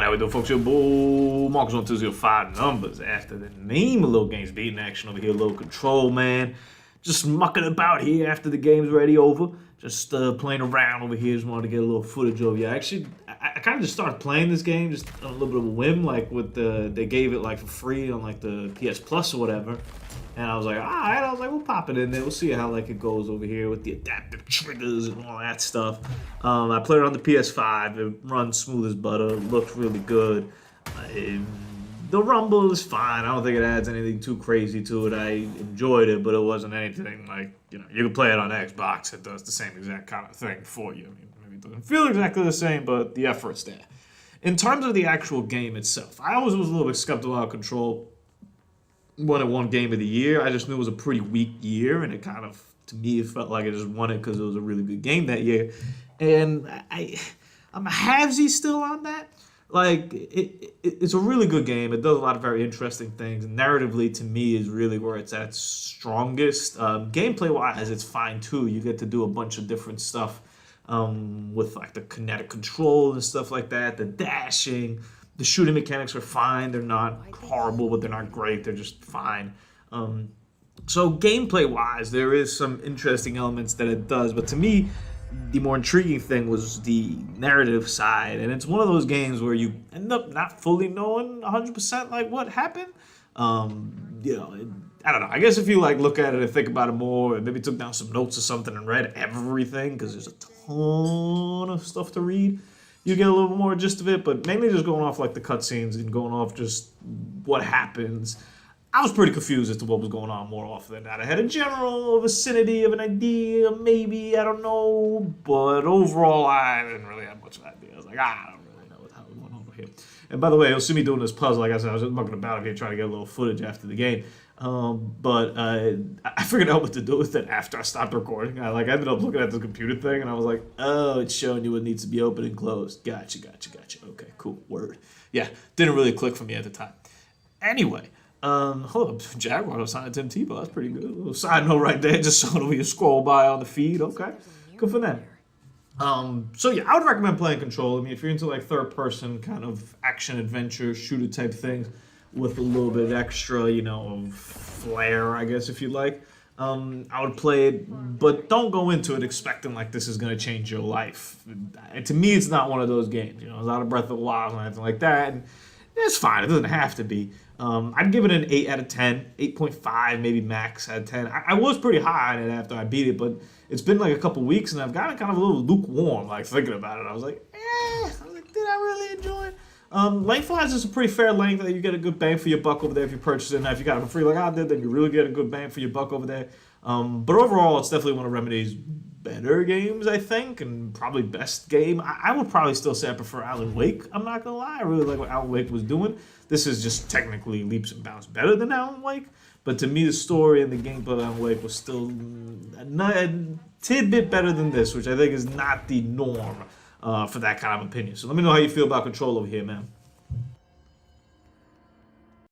How we doing, folks? Your boy Marcus on 205 numbers. After the name of little games beating action over here, little control, man. Just mucking about here after the game's already over. Just playing around over here. Just wanted to get a little footage of you. Actually, I kind of just started playing this game just on a little bit of a whim, like with they gave it like for free on like the PS Plus or whatever. And I was like, all right, we'll pop it in there. We'll see how like it goes over here with the adaptive triggers and all that stuff. I played it on the PS5. It runs smooth as butter. Looks really good. The rumble is fine. I don't think it adds anything too crazy to it. I enjoyed it, but it wasn't anything like, you can play it on Xbox. It does the same exact kind of thing for you. I mean, maybe it doesn't feel exactly the same, but the effort's there. In terms of the actual game itself, I always was a little bit skeptical about Control when it won Game of the Year. I just knew it was a pretty weak year, and it kind of, to me, it felt like it just won it because it was a really good game that year. And I'm a halvesy still on that. Like, it's a really good game. It does a lot of very interesting things. And narratively, to me, is really where it's at strongest. Gameplay-wise, it's fine, too. You get to do a bunch of different stuff with, like, the kinetic control and stuff like that, the dashing. The shooting mechanics are fine. They're not horrible, but they're not great. They're just fine. So gameplay-wise, there is some interesting elements that it does. But to me, the more intriguing thing was the narrative side. And it's one of those games where you end up not fully knowing 100% like what happened. I don't know. I guess if you like look at it and think about it more and maybe took down some notes or something and read everything, because there's a ton of stuff to read, you get a little more gist of it, but mainly just going off like the cutscenes and going off just what happens. I was pretty confused as to what was going on more often than that. I had a general vicinity of an idea, maybe, I don't know, but overall I didn't really have much of an idea. I was like, I don't really know what's going on over here. And by the way, you'll see me doing this puzzle. Like I said, I was just mucking about here trying to get a little footage after the game. But I figured out what to do with it after I stopped recording. I ended up looking at the computer thing, and I was like, oh, it's showing you what needs to be open and closed. Gotcha. Okay, cool, word. Yeah, didn't really click for me at the time. Anyway, hold up, Jaguar signed Tim Tebow. That's pretty good. A little side note right there, just so that we scroll by on the feed. Okay, good for them. So yeah, I would recommend playing Control. I mean, if you're into like third-person kind of action-adventure shooter type things, with a little bit extra, flair, I guess, if you like. I would play it, but don't go into it expecting like this is going to change your life. To me, it's not one of those games. It's not a Breath of the Wild or anything like that. And it's fine. It doesn't have to be. I'd give it an 8 out of 10, 8.5 maybe max out of 10. I was pretty high on it after I beat it, but it's been like a couple weeks, and I've gotten kind of a little lukewarm, like thinking about it. I was like, did I really enjoy it? Lengthwise, it's a pretty fair length. You get a good bang for your buck over there if you purchase it. Now, if you got it for free like I did, then you really get a good bang for your buck over there. But overall, it's definitely one of Remedy's better games, I think, and probably best game. I would probably still say I prefer Alan Wake. I'm not going to lie. I really like what Alan Wake was doing. This is just technically leaps and bounds better than Alan Wake. But to me, the story and the gameplay of Alan Wake was still a tidbit better than this, which I think is not the norm. For that kind of opinion. So let me know how you feel about Control over here, man.